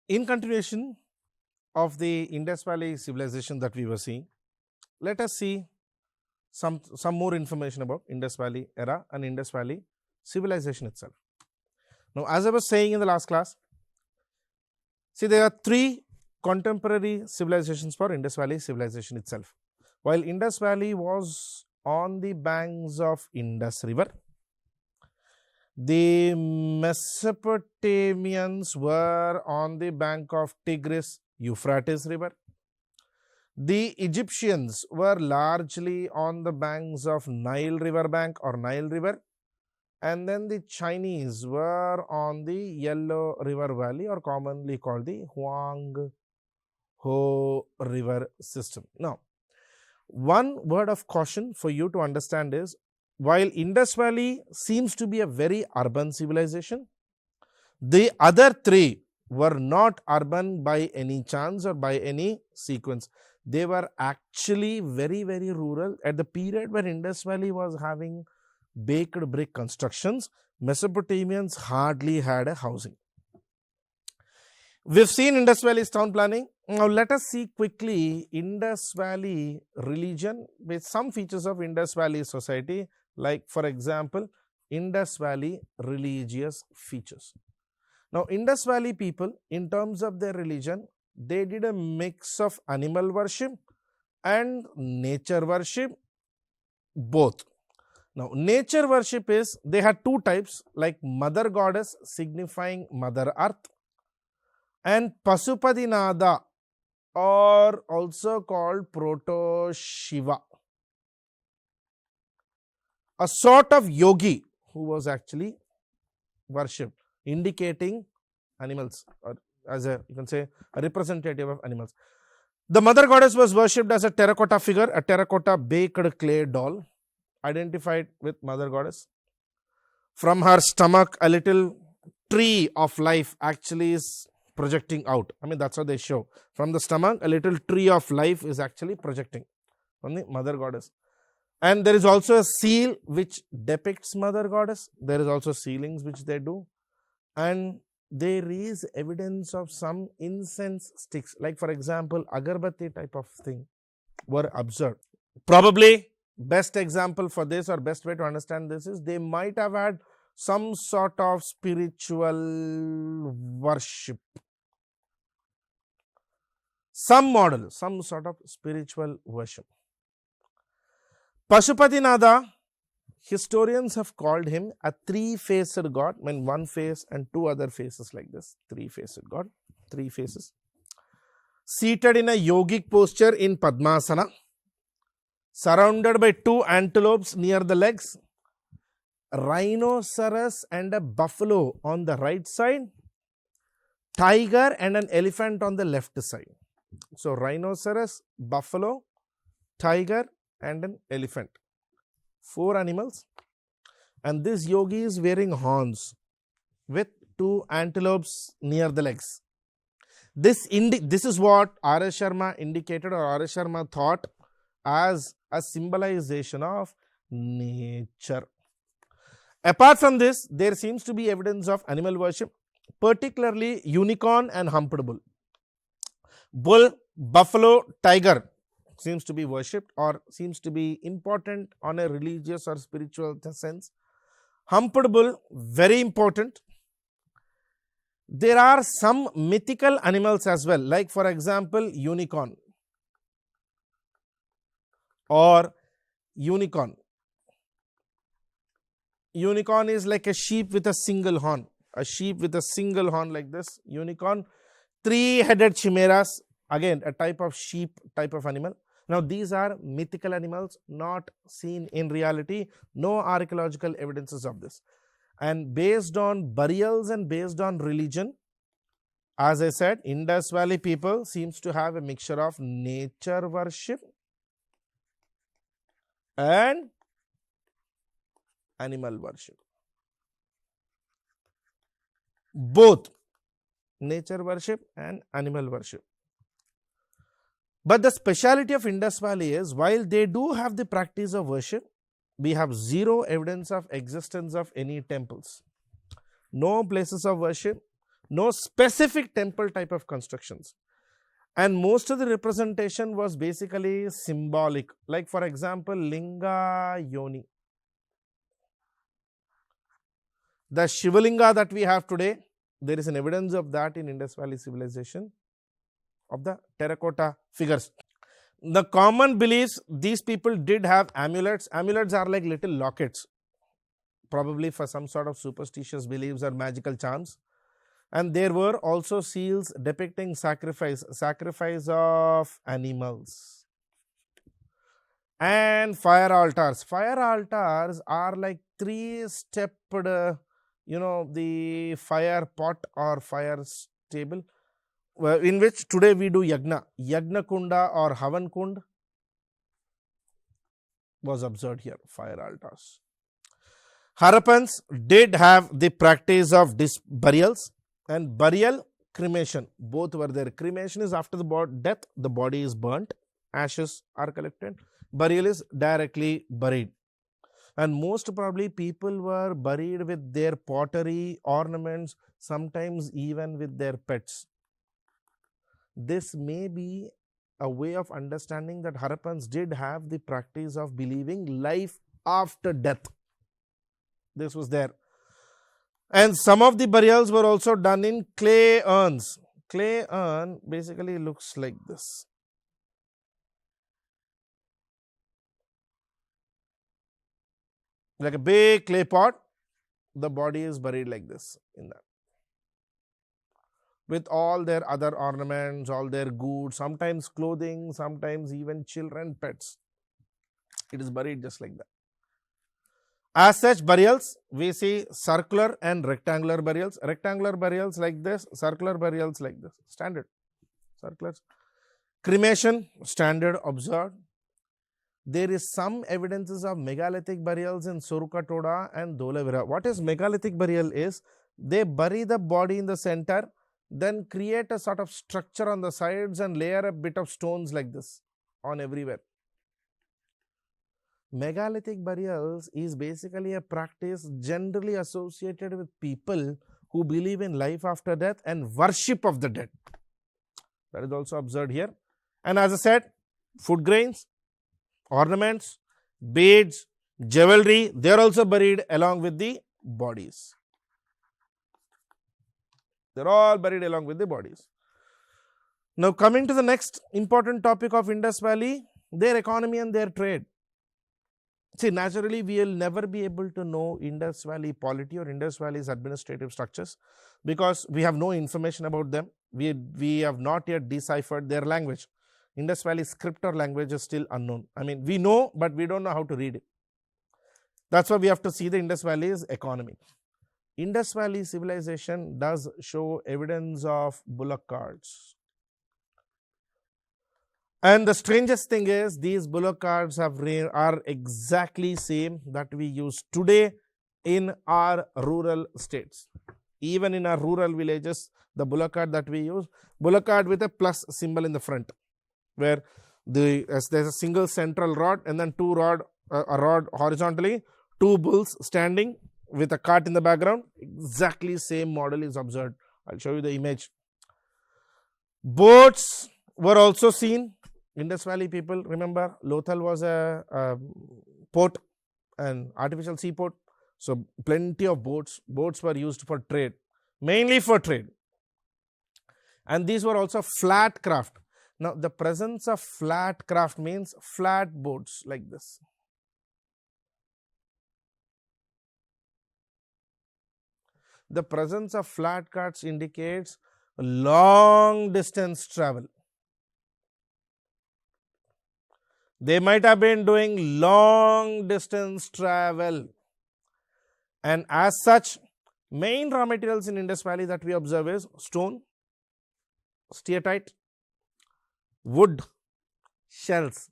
In continuation of the Indus Valley civilization that we were seeing, let us see some more information about Indus Valley era and Indus Valley civilization itself. Now, as I was saying in the last class, see, there are three contemporary civilizations for Indus Valley civilization itself. While Indus Valley was on the banks of Indus River, the Mesopotamians were on the bank of Tigris-Euphrates River. The Egyptians were largely on the banks of Nile River bank or Nile River, and then the Chinese were on the Yellow River Valley, or commonly called the Huanghe River system. Now, one word of caution for you to understand is, while Indus Valley seems to be a very urban civilization, the other three were not urban by any chance or by any sequence. They were actually very, very rural. At the period when Indus Valley was having baked brick constructions, Mesopotamians hardly had a housing. We've seen Indus Valley's town planning. Now let us see quickly Indus Valley religion with some features of Indus Valley society, like for example, Indus Valley religious features. Now, Indus Valley people, in terms of their religion, they did a mix of animal worship and nature worship, both. Now, nature worship is, they had two types, like mother goddess signifying mother earth, and Pasupadinada, or also called proto Shiva, a sort of yogi who was actually worshipped, indicating animals, or as a, you can say, a representative of animals. The mother goddess was worshipped as a terracotta figure, a terracotta baked clay doll, identified with mother goddess. From her stomach, a little tree of life actually is projecting out. I mean, that's how they show. From the stomach, a little tree of life is actually projecting from the mother goddess. And there is also a seal which depicts mother goddess. There is also sealings which they do. And there is evidence of some incense sticks, like for example, agarbatti type of thing were observed. Probably best example for this, or best way to understand this, is they might have had some sort of spiritual worship. Some model, some sort of spiritual worship. Pasupadinada, historians have called him a three-faced god, I mean one face and two other faces like this, three-faced god, three faces. Seated in a yogic posture in Padmasana, surrounded by two antelopes near the legs, rhinoceros and a buffalo on the right side, tiger and an elephant on the left side. So, rhinoceros, buffalo, tiger and an elephant. 4 animals. And this yogi is wearing horns with 2 antelopes near the legs. This is what R.S. Sharma indicated, or R.S. Sharma thought as a symbolization of nature. Apart from this, there seems to be evidence of animal worship, particularly unicorn and humped bull. Bull, buffalo, tiger seems to be worshipped or seems to be important on a religious or spiritual sense. Humped bull, very important. There are some mythical animals as well, like for example, unicorn or unicorn. Unicorn is like a sheep with a single horn, like this, unicorn. 3-headed chimeras, again a type of sheep, type of animal. Now these are mythical animals, not seen in reality, no archaeological evidences of this. And based on burials and based on religion, as I said, Indus Valley people seems to have a mixture of nature worship and animal worship. Both nature worship and animal worship. But the speciality of Indus Valley is, while they do have the practice of worship, we have zero evidence of existence of any temples. No places of worship, No specific temple type of constructions. And most of the representation was basically symbolic. Like for example, Linga Yoni. The Shivalinga that we have today, there is an evidence of that in Indus Valley civilization, of the terracotta figures. The common beliefs, these people did have amulets. Amulets are like little lockets, probably for some sort of superstitious beliefs or magical charms. And there were also seals depicting sacrifice of animals. And fire altars. Fire altars are like 3-stepped, the fire pot or fire table, in which today we do yagna. Yagna kunda or havan kund was observed here, fire altars. Harappans did have the practice of burials, and burial, cremation, both were there. Cremation is after the death, the body is burnt, ashes are collected. Burial is directly buried. And most probably people were buried with their pottery, ornaments, sometimes even with their pets. This may be a way of understanding that Harappans did have the practice of believing life after death. This was there. And some of the burials were also done in clay urns. Clay urn basically looks like this. Like a big clay pot, the body is buried like this in that, with all their other ornaments, all their goods, sometimes clothing, sometimes even children, pets. It is buried just like that. As such, burials, we see circular and rectangular burials. Rectangular burials like this, circular burials like this, standard. Circulars. Cremation, standard, observed. There is some evidences of megalithic burials in Sorukatoda and Dholavira. What is megalithic burial is, they bury the body in the center, then create a sort of structure on the sides and layer a bit of stones like this on everywhere. Megalithic burials is basically a practice generally associated with people who believe in life after death and worship of the dead. That is also observed here. And as I said, food grains, ornaments, beads, jewelry, they are also buried along with the bodies. They are all buried along with the bodies. Now coming to the next important topic of Indus Valley, their economy and their trade. See, naturally we will never be able to know Indus Valley polity or Indus Valley's administrative structures because we have no information about them. We have not yet deciphered their language. Indus Valley script or language is still unknown. I mean, we know, but we don't know how to read it. That's why we have to see the Indus Valley's economy. Indus Valley civilization does show evidence of bullock carts. And the strangest thing is, these bullock carts are exactly same that we use today in our rural states. Even in our rural villages, the bullock cart that we use, bullock cart with a plus symbol in the front, where there's a single central rod and then a rod horizontally, two bulls standing with a cart in the background. Exactly same model is observed. I'll show you the image. Boats were also seen. Indus Valley people, remember, Lothal was a port, an artificial seaport. So plenty of boats. Boats were used for trade, mainly for trade. And these were also flat craft. Now, the presence of flat craft means flat boats like this. The presence of flat carts indicates long distance travel. They might have been doing long distance travel. And as such, main raw materials in Indus Valley that we observe is stone, steatite, wood, shells,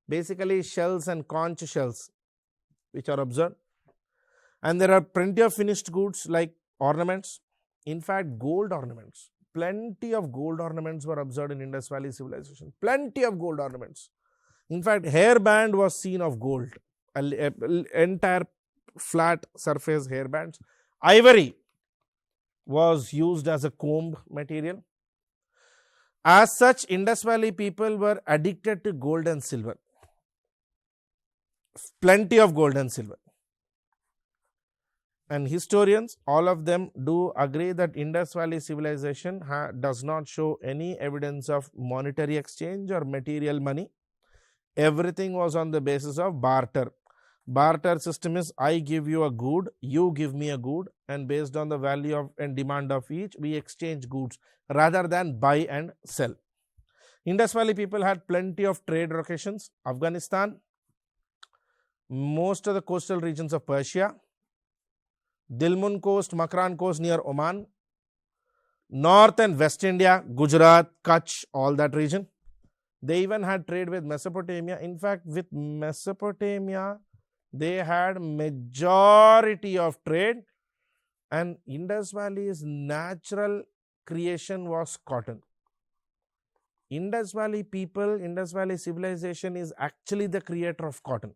basically shells and conch shells which are observed. And there are plenty of finished goods like ornaments, in fact gold ornaments. Plenty of gold ornaments were observed in Indus Valley civilization, plenty of gold ornaments. In fact, hairband was seen of gold, entire flat surface hairbands. Ivory, was used as a comb material. As such, Indus Valley people were addicted to gold and silver. Plenty of gold and silver. And historians, all of them do agree that Indus Valley civilization does not show any evidence of monetary exchange or material money. Everything was on the basis of barter. Barter system is I give you a good, you give me a good, and based on the value of and demand of each, we exchange goods rather than buy and sell. Indus Valley people had plenty of trade locations. Afghanistan, most of the coastal regions of Persia, Dilmun coast, Makran coast near Oman, North and West India, Gujarat, Kutch, all that region. They even had trade with Mesopotamia. In fact, with Mesopotamia, they had majority of trade, and Indus Valley's natural creation was cotton. Indus Valley people, Indus Valley civilization is actually the creator of cotton.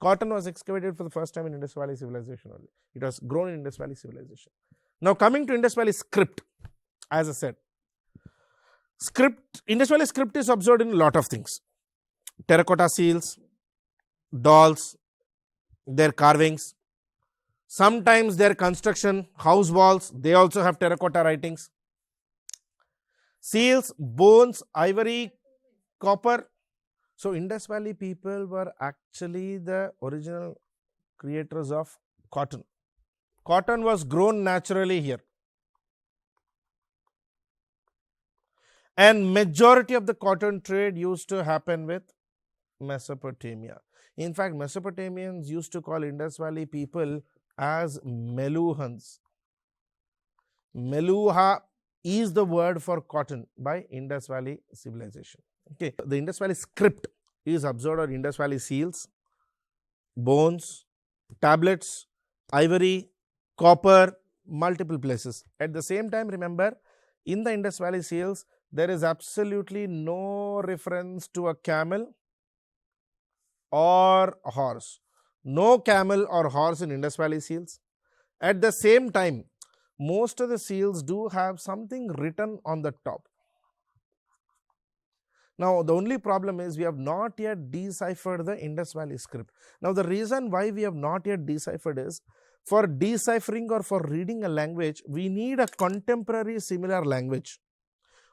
Cotton was excavated for the first time in Indus Valley civilization only. It was grown in Indus Valley civilization. Now coming to Indus Valley script, as I said, Indus Valley script is observed in a lot of things. Terracotta seals, dolls, their carvings, sometimes their construction, house walls, they also have terracotta writings. Seals, bones, ivory, copper. So Indus Valley people were actually the original creators of cotton. Cotton was grown naturally here. And majority of the cotton trade used to happen with Mesopotamia. In fact, Mesopotamians used to call Indus Valley people as Meluhans. Meluha is the word for cotton by Indus Valley civilization. Okay, the Indus Valley script is observed on Indus Valley seals, bones, tablets, ivory, copper, multiple places. At the same time, remember, in the Indus Valley seals, there is absolutely no reference to a camel or a horse. No camel or horse in Indus Valley seals. At the same time, most of the seals do have something written on the top. Now, the only problem is we have not yet deciphered the Indus Valley script. Now, the reason why we have not yet deciphered is, for deciphering or for reading a language, we need a contemporary similar language.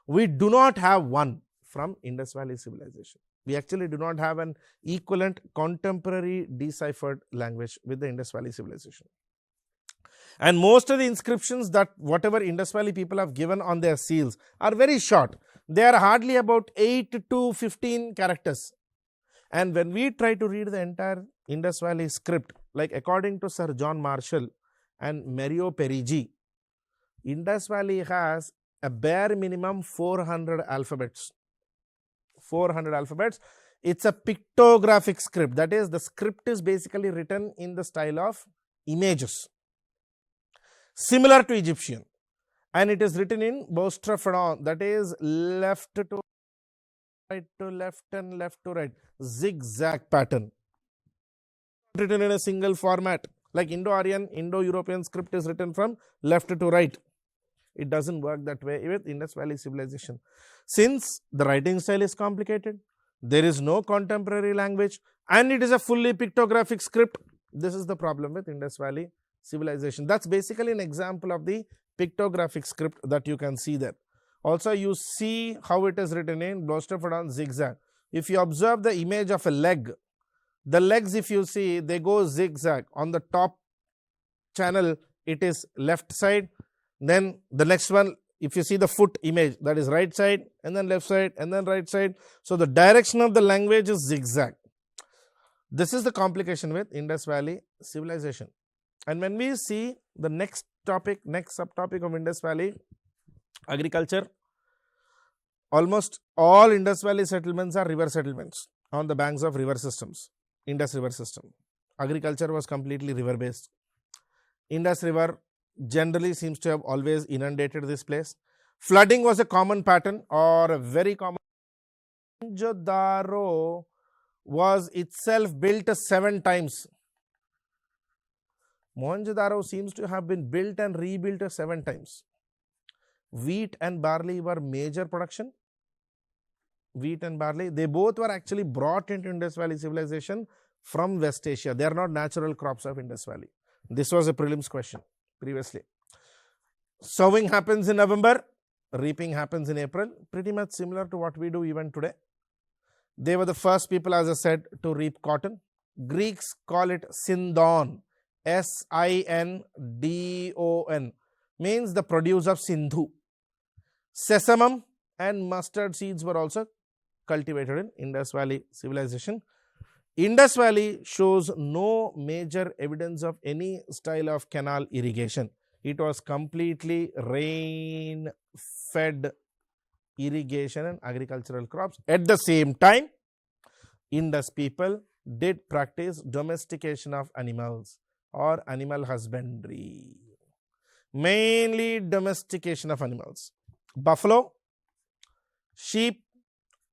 We do not have one from Indus Valley civilization. We actually do not have an equivalent contemporary deciphered language with the Indus Valley civilization. And most of the inscriptions that whatever Indus Valley people have given on their seals are very short. They are hardly about 8 to 15 characters. And when we try to read the entire Indus Valley script, like according to Sir John Marshall and 𝗵𝗵𝗺, Indus Valley has a bare minimum 400 alphabets. 400 alphabets. It's a pictographic script. That is, the script is basically written in the style of images, similar to Egyptian, and it is written in 𝗪𝗡, that is left to right to left and left to right, zigzag pattern, written in a single format. Like Indo-Aryan, Indo-European script is written from left to right. It doesn't work that way with Indus Valley civilization. Since the writing style is complicated, there is no contemporary language, and it is a fully pictographic script. This is the problem with Indus Valley civilization. That's basically an example of the pictographic script that you can see there. Also, you see how it is written in 𝗪𝗡 zigzag. If you observe the image of a leg, the legs, if you see, they go zigzag. On the top channel, it is left side. Then the next one, if you see the foot image, that is right side, and then left side, and then right side. So the direction of the language is zigzag. This is the complication with Indus Valley civilization. And when we see the next topic, next subtopic of Indus Valley, agriculture, almost all Indus Valley settlements are river settlements on the banks of river systems, Indus River system. Agriculture was completely river based. Indus River generally seems to have always inundated this place. Flooding was a common pattern, or a very common. Mohenjo-daro was itself built 7 times. Mohenjo-daro seems to have been built and rebuilt 7 times. Wheat and barley were major production. Wheat and barley, they both were actually brought into Indus Valley civilization from West Asia. They are not natural crops of Indus Valley. This was a prelims question previously. Sowing happens in November, reaping happens in April, pretty much similar to what we do even today. They were the first people, as I said, to reap cotton. Greeks call it Sindon, S-I-N-D-O-N, means the produce of Sindhu. Sesamum and mustard seeds were also cultivated in Indus Valley civilization. Indus Valley shows no major evidence of any style of canal irrigation. It was completely rain-fed irrigation and agricultural crops. At the same time, Indus people did practice domestication of animals or animal husbandry. Mainly domestication of animals. Buffalo, sheep,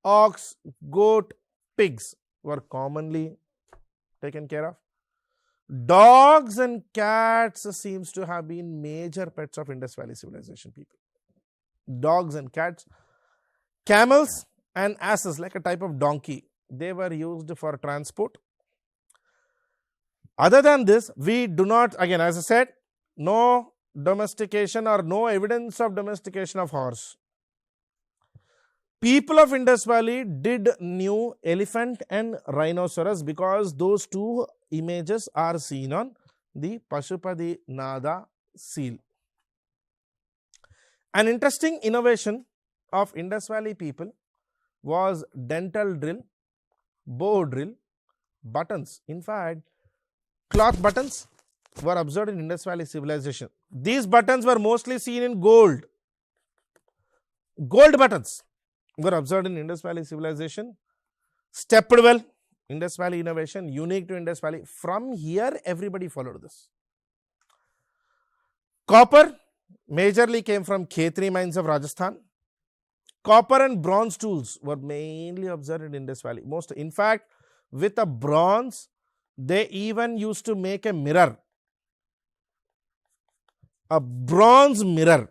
ox, goat, pigs were commonly taken care of. Dogs and cats seems to have been major pets of Indus Valley civilization people. Dogs and cats. Camels and asses, like a type of donkey, they were used for transport. Other than this, we do not, again as I said, no domestication or no evidence of domestication of horse. People of Indus Valley did knew elephant and rhinoceros because those two images are seen on the 𝗂𝗫𝗎 seal. An interesting innovation of Indus Valley people was dental drill, bow drill, buttons. In fact, cloth buttons were observed in Indus Valley civilization. These buttons were mostly seen in gold. Gold buttons were observed in Indus Valley civilization. Stepped well, Indus Valley innovation, unique to Indus Valley. From here, everybody followed this. Copper majorly came from Khetri mines of Rajasthan. Copper and bronze tools were mainly observed in Indus Valley. In fact, with a bronze, they even used to make a mirror. A bronze mirror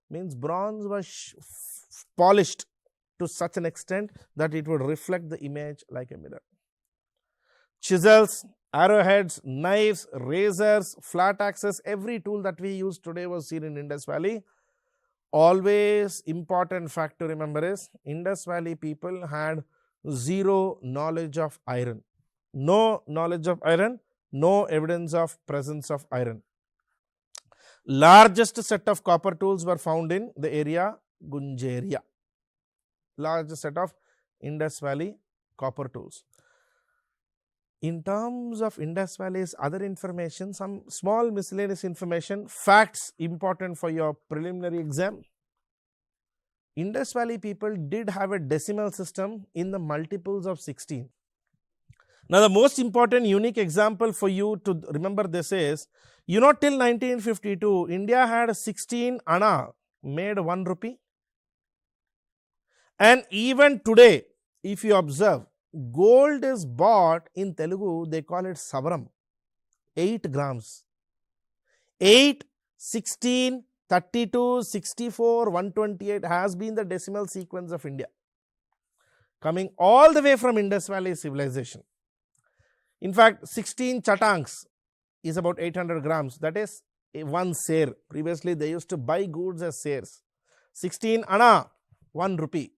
means bronze was polished to such an extent that it would reflect the image like a mirror. Chisels, arrowheads, knives, razors, flat axes, every tool that we use today was seen in Indus Valley. Always important fact to remember is Indus Valley people had zero knowledge of iron. No knowledge of iron, no evidence of presence of iron. Largest set of copper tools were found in the area Gunjeria. Largest set of Indus Valley copper tools. In terms of Indus Valley's other information, some small miscellaneous information, facts important for your preliminary exam. Indus Valley people did have a decimal system in the multiples of 16. Now, the most important unique example for you to remember this is, you know, till 1952, India had 16 anna made 1 rupee. And even today, if you observe, gold is bought in Telugu, they call it Savaram, 8 grams. 8, 16, 32, 64, 128 has been the decimal sequence of India, coming all the way from Indus Valley civilization. In fact, 16 chatanks is about 800 grams, that is 1 seer. Previously, they used to buy goods as seers. 16 anna, 1 rupee.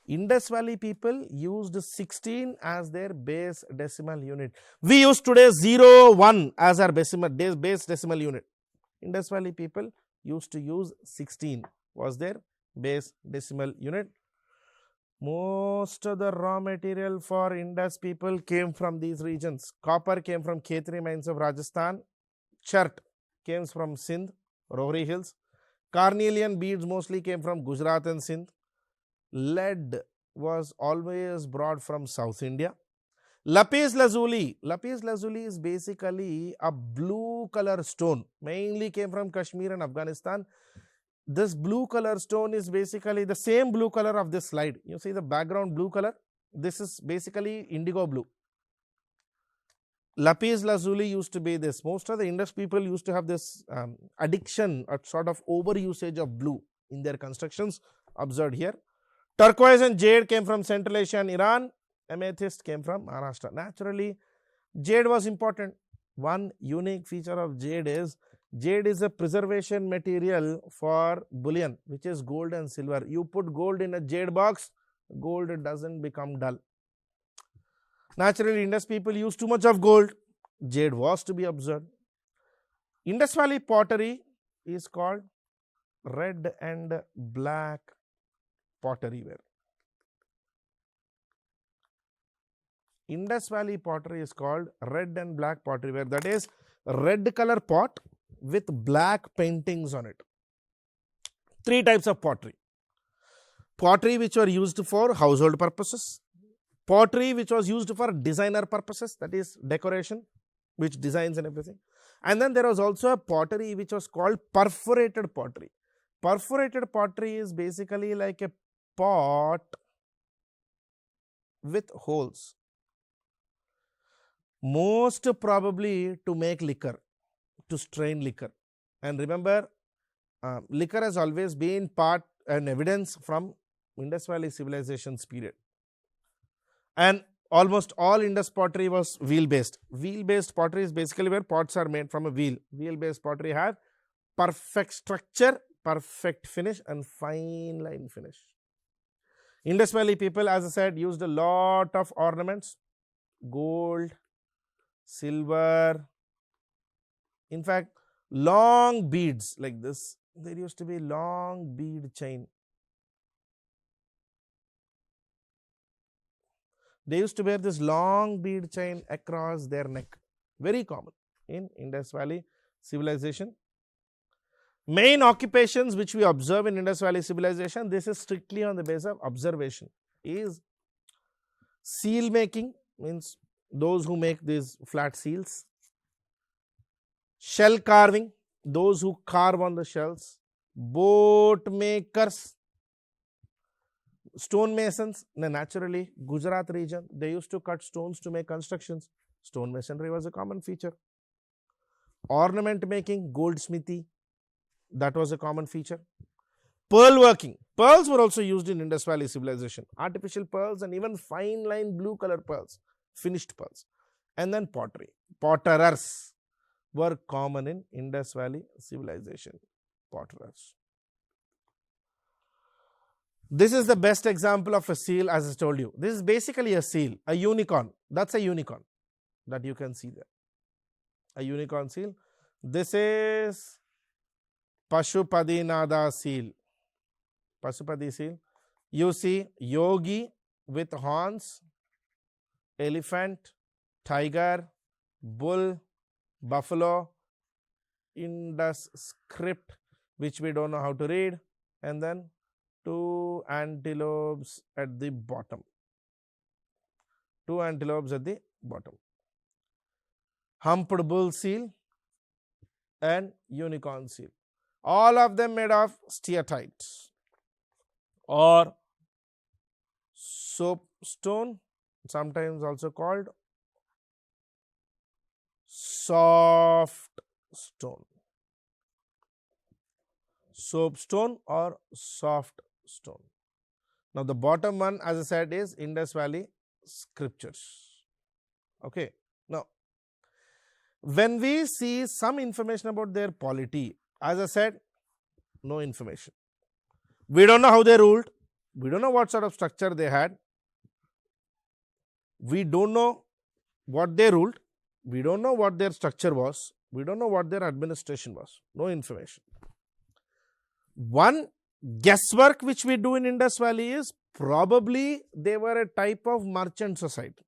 Indus Valley people used 16 as their base decimal unit. We use today 0, 1 as our base decimal unit. Indus Valley people used to use 16 was their base decimal unit. Most of the raw material for Indus people came from these regions. Copper came from Khetri mines of Rajasthan. Chert came from Sindh, Rohri Hills. Carnelian beads mostly came from Gujarat and Sindh. Lead was always brought from South India. Lapis lazuli. Lapis lazuli is basically a blue color stone, mainly came from Kashmir and Afghanistan. This blue color stone is basically the same blue color of this slide. You see the background blue color? This is basically indigo blue. lapis lazuli used to be this. Most of the Indus people used to have this addiction or sort of overusage of blue in their constructions, observed here. Turquoise and jade came from Central Asia and Iran. Amethyst came from Maharashtra. Naturally, jade was important. One unique feature of jade is a preservation material for bullion, which is gold and silver. You put gold in a jade box, gold doesn't become dull. Naturally, Indus people used too much of gold. Jade was to be observed. Indus Valley pottery is called red and black pottery ware. Indus Valley pottery is called red and black pottery ware. That is, red color pot with black paintings on it. Three types of pottery. Pottery which were used for household purposes. Pottery which was used for designer purposes, that is decoration, which designs and everything. And then there was also a pottery which was called perforated pottery. Perforated pottery is basically like a pot with holes, most probably to make liquor, to strain liquor. And remember, liquor has always been part and evidence from Indus Valley civilization's period. And almost all Indus pottery was wheel based. Wheel based pottery is basically where pots are made from a wheel. Wheel based pottery have perfect structure, perfect finish and fine line finish. Indus Valley people, as I said, used a lot of ornaments, gold, silver, in fact long beads like this. There used to be long bead chain. They used to wear this long bead chain across their neck. Very common in Indus Valley civilization. Main occupations which we observe in Indus Valley civilization, this is strictly on the basis of observation, is seal making, means those who make these flat seals. Shell carving, those who carve on the shells. Boat makers. Stone masons, naturally Gujarat region, they used to cut stones to make constructions. Stone masonry was a common feature. Ornament making, goldsmithy, that was a common feature. Pearl working, pearls were also used in Indus Valley civilization. Artificial pearls and even fine line blue color pearls, finished pearls. And then pottery. Potterers were common in Indus Valley civilization. Potterers. This is the best example of a seal, as I told you. This is basically a seal, a unicorn. That's a unicorn that you can see there. A unicorn seal. This is Pashupatinath seal. Pashupati seal. You see yogi with horns, elephant, tiger, bull, buffalo, Indus script which we don't know how to read, and then two antelopes at the bottom. Two antelopes at the bottom. Humped bull seal and unicorn seal. All of them made of steatite or soapstone, sometimes also called soft stone. Soapstone or soft stone. Now the bottom one, as I said, is Indus Valley scriptures. Okay. Now when we see some information about their polity, as I said, no information. We don't know how they ruled. We don't know what sort of structure they had. We don't know what they ruled. We don't know what their structure was. We don't know what their administration was. No information. One guesswork which we do in Indus Valley is probably they were a type of merchant society.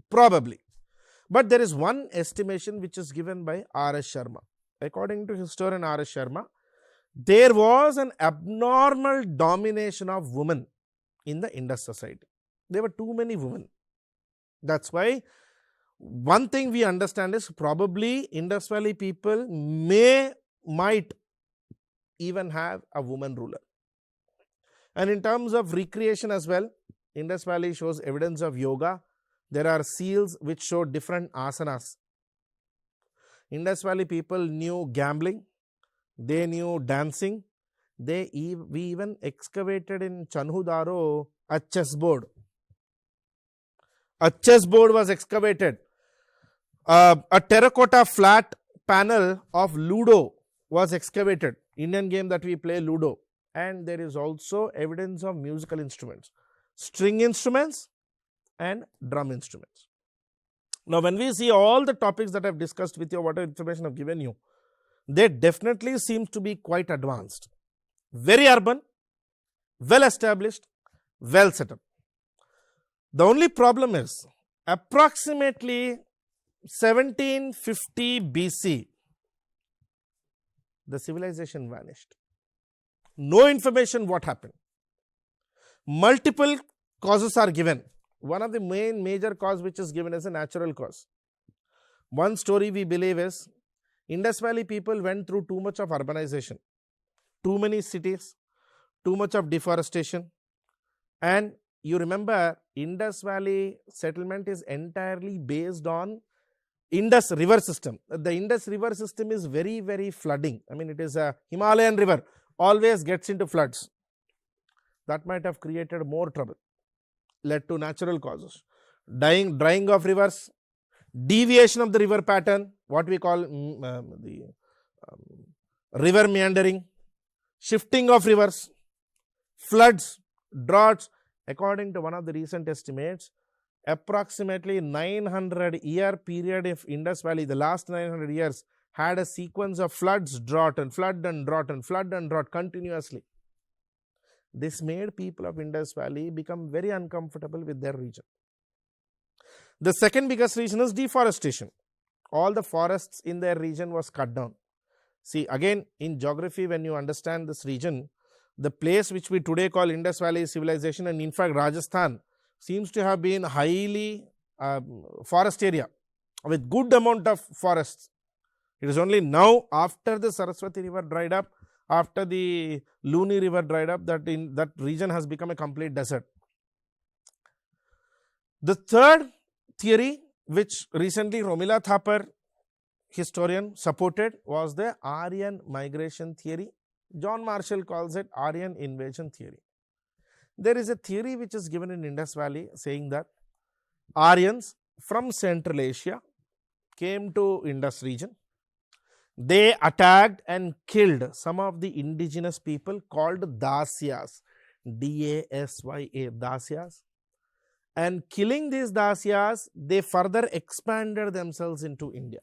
Probably. But there is one estimation which is given by R.S. Sharma. According to historian R.S. Sharma, there was an abnormal domination of women in the Indus society. There were too many women. That's why one thing we understand is probably Indus Valley people might even have a woman ruler. And in terms of recreation as well, Indus Valley shows evidence of yoga, There are seals which show different asanas. Indus Valley people knew gambling, they knew dancing, we even excavated in Chanhudaro a chessboard. A chessboard was excavated. A terracotta flat panel of Ludo was excavated, Indian game that we play, Ludo. And there is also evidence of musical instruments, string instruments and drum instruments. Now, when we see all the topics that I have discussed with you, whatever information I have given you, they definitely seem to be quite advanced, very urban, well established, well set up. The only problem is approximately 1750 BC, the civilization vanished. No information what happened. Multiple causes are given. One of the major cause which is given as a natural cause. One story we believe is Indus Valley people went through too much of urbanization, too many cities, too much of deforestation, and you remember Indus Valley settlement is entirely based on Indus river system. The Indus river system is very, very flooding. I mean, it is a Himalayan river, always gets into floods. That might have created more trouble, led to natural causes. Drying of rivers, deviation of the river pattern, what we call river meandering, shifting of rivers, floods, droughts. According to one of the recent estimates, approximately 900-year period of Indus Valley, the last 900 years, had a sequence of floods, drought and flood and drought and flood and drought continuously. This made people of Indus Valley become very uncomfortable with their region. The second biggest reason is deforestation. All the forests in their region was cut down. See, again, in geography, when you understand this region, the place which we today call Indus Valley civilization, and in fact Rajasthan, seems to have been highly forest area with good amount of forests. It is only now after the Saraswati river dried up, after the Luni river dried up, that region has become a complete desert. The third theory which recently Romila Thapar, historian, supported was the Aryan migration theory. John Marshall calls it Aryan invasion theory. There is a theory which is given in Indus Valley saying that Aryans from Central Asia came to Indus region. They attacked and killed some of the indigenous people called Dasyas, D-A-S-Y-A, Dasyas. And killing these Dasyas, they further expanded themselves into India.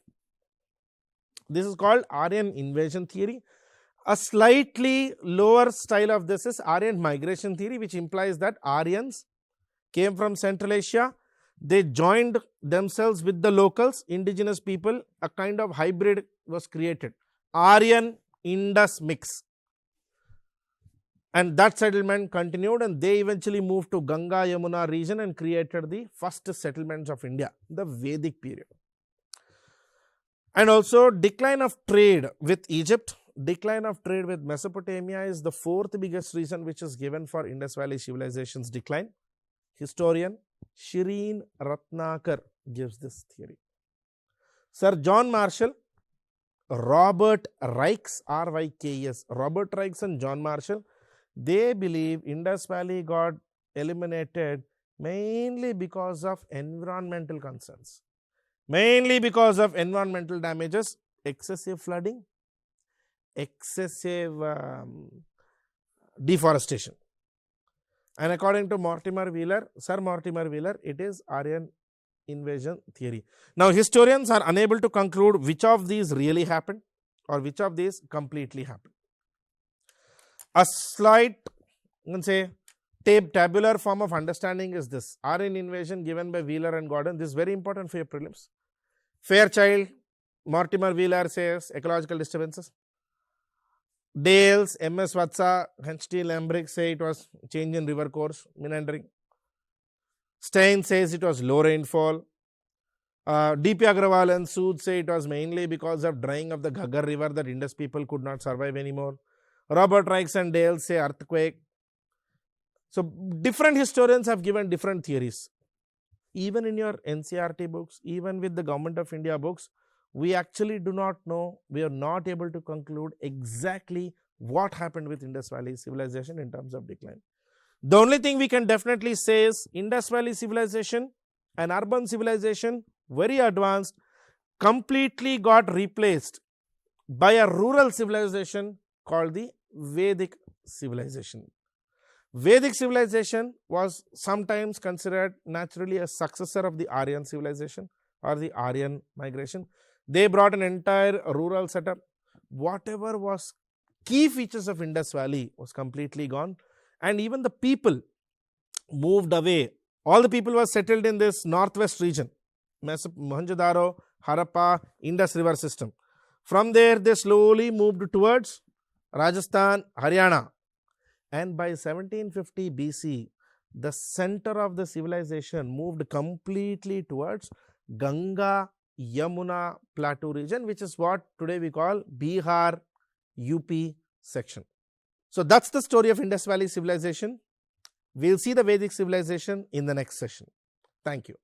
This is called Aryan invasion theory. A slightly lower style of this is Aryan migration theory, which implies that Aryans came from Central Asia. They joined themselves with the locals, indigenous people. A kind of hybrid was created, Aryan Indus mix. And that settlement continued, and they eventually moved to Ganga Yamuna region and created the first settlements of India, the Vedic period. And also decline of trade with Egypt, decline of trade with Mesopotamia is the fourth biggest reason which is given for Indus Valley civilization's decline. Historian Shireen Ratnakar gives this theory. Sir John Marshall, Robert Rykes, R-Y-K-E-S, Robert Rykes and John Marshall, they believe Indus Valley got eliminated mainly because of environmental concerns, mainly because of environmental damages, excessive flooding, excessive deforestation. And according to Mortimer Wheeler, Sir Mortimer Wheeler, it is Aryan invasion theory. Now, historians are unable to conclude which of these really happened or which of these completely happened. A slight, you can say, tabular form of understanding is this. Aryan invasion given by Wheeler and Gordon. This is very important for your prelims. Fairchild, Mortimer Wheeler says ecological disturbances. Dales, M.S. Vatsa, H.T. Lambrick say it was change in river course, meandering. Stein says it was low rainfall. D.P. Agrawal and Sood say it was mainly because of drying of the Ghaggar river that Indus people could not survive anymore. Robert Rykes and Dale say earthquake. So, different historians have given different theories. even in your NCERT books, even with the Government of India books, we actually do not know, we are not able to conclude exactly what happened with Indus Valley civilization in terms of decline. The only thing we can definitely say is Indus Valley civilization, an urban civilization, very advanced, completely got replaced by a rural civilization called the Vedic civilization. Vedic civilization was sometimes considered naturally a successor of the Aryan civilization or the Aryan migration. They brought an entire rural setup. Whatever was key features of Indus Valley was completely gone, and even the people moved away. All the people were settled in this northwest region, Mohenjo-daro, Harappa, Indus river system. From there, they slowly moved towards Rajasthan, Haryana. And by 1750 BC, the center of the civilization moved completely towards Ganga, Yamuna plateau region, which is what today we call Bihar, UP section. So that's the story of Indus Valley civilization. We'll see the Vedic civilization in the next session. Thank you.